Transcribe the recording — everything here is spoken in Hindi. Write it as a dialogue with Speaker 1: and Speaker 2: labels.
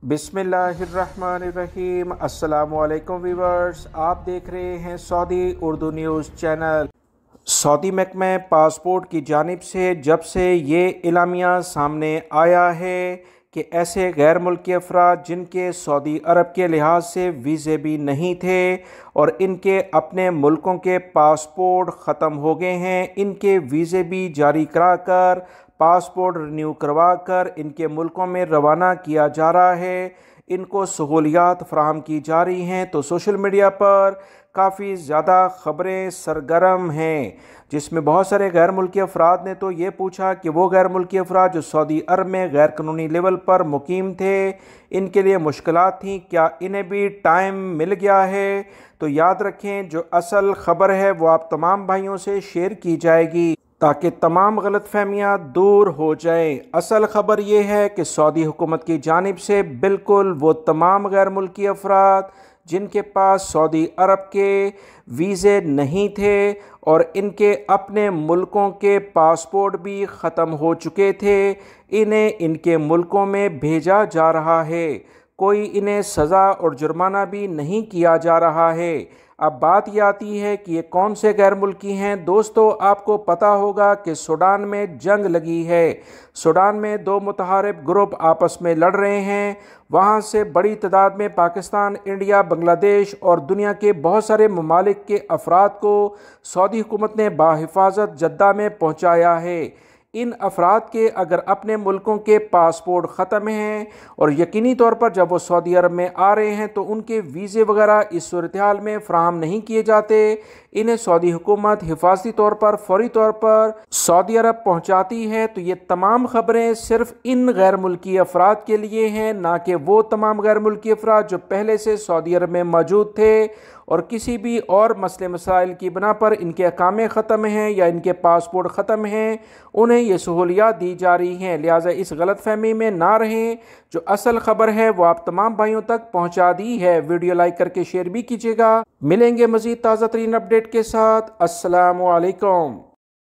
Speaker 1: बिस्मिल्लाहिर्रहमानिर्रहीम। अस्सलामुअलैकुम वीवर्स, आप देख रहे हैं Saudi Urdu news channel. Saudi महकमा पासपोर्ट की जानिब से जब से ये इलामिया सामने आया है कि ऐसे गैर मुल्की अफराद जिनके सऊदी अरब के लिहाज से वीज़े भी नहीं थे और इनके अपने मुल्कों के पासपोर्ट ख़त्म हो गए हैं, इनके वीज़े भी जारी कराकर पासपोर्ट रिन्यू करवा कर इनके मुल्कों में रवाना किया जा रहा है, इनको सहूलियात फ़राहम की जा रही हैं। तो सोशल मीडिया पर काफ़ी ज़्यादा ख़बरें सरगर्म हैं, जिसमें बहुत सारे गैर मुल्की अफराद ने तो ये पूछा कि वो गैर मुल्की अफराद जो सऊदी अरब में गैर कानूनी लेवल पर मुकीम थे, इनके लिए मुश्किलात थी, क्या इन्हें भी टाइम मिल गया है? तो याद रखें, जो असल ख़बर है वो आप तमाम भाइयों से शेयर की जाएगी ताकि तमाम गलतफहमियाँ दूर हो जाएं। असल ख़बर यह है कि सऊदी हुकूमत की जानिब से बिल्कुल वो तमाम गैर मुल्की अफराद जिनके पास सऊदी अरब के वीज़े नहीं थे और इनके अपने मुल्कों के पासपोर्ट भी ख़त्म हो चुके थे, इन्हें इनके मुल्कों में भेजा जा रहा है। कोई इन्हें सज़ा और जुर्माना भी नहीं किया जा रहा है। अब बात यह आती है कि ये कौन से गैर मुल्की हैं। दोस्तों, आपको पता होगा कि सूडान में जंग लगी है। सूडान में दो मुतहारिब ग्रुप आपस में लड़ रहे हैं। वहाँ से बड़ी तादाद में पाकिस्तान, इंडिया, बांग्लादेश और दुनिया के बहुत सारे ममालिक के अफराद को सऊदी हुकूमत ने बाहिफाजत जद्दा में पहुँचाया है। इन अफराद के अगर अपने मुल्कों के पासपोर्ट ख़त्म हैं और यकीनी तौर पर जब वो सऊदी अरब में आ रहे हैं तो उनके वीज़े वगैरह इस सूरत हाल में फ़राहम नहीं किए जाते, इन्हें सऊदी हुकूमत हिफाजती तौर पर फौरी तौर पर सऊदी अरब पहुँचाती है। तो ये तमाम ख़बरें सिर्फ़ इन गैर मुल्की अफराद के लिए हैं, ना कि वो तमाम गैर मुल्की अफराद जो पहले से सऊदी अरब में मौजूद थे और किसी भी और मसले मसाइल की बना पर इनके अकामे ख़त्म हैं या इनके पासपोर्ट ख़त्म हैं, उन्हें ये सहूलियात दी जा रही हैं। लिहाजा इस गलत फहमी में ना रहें। जो असल ख़बर है वो आप तमाम भाइयों तक पहुँचा दी है। वीडियो लाइक करके शेयर भी कीजिएगा। मिलेंगे मज़ीद ताज़ा तरीन अपडेट के साथ। अस्सलामु अलैकुम।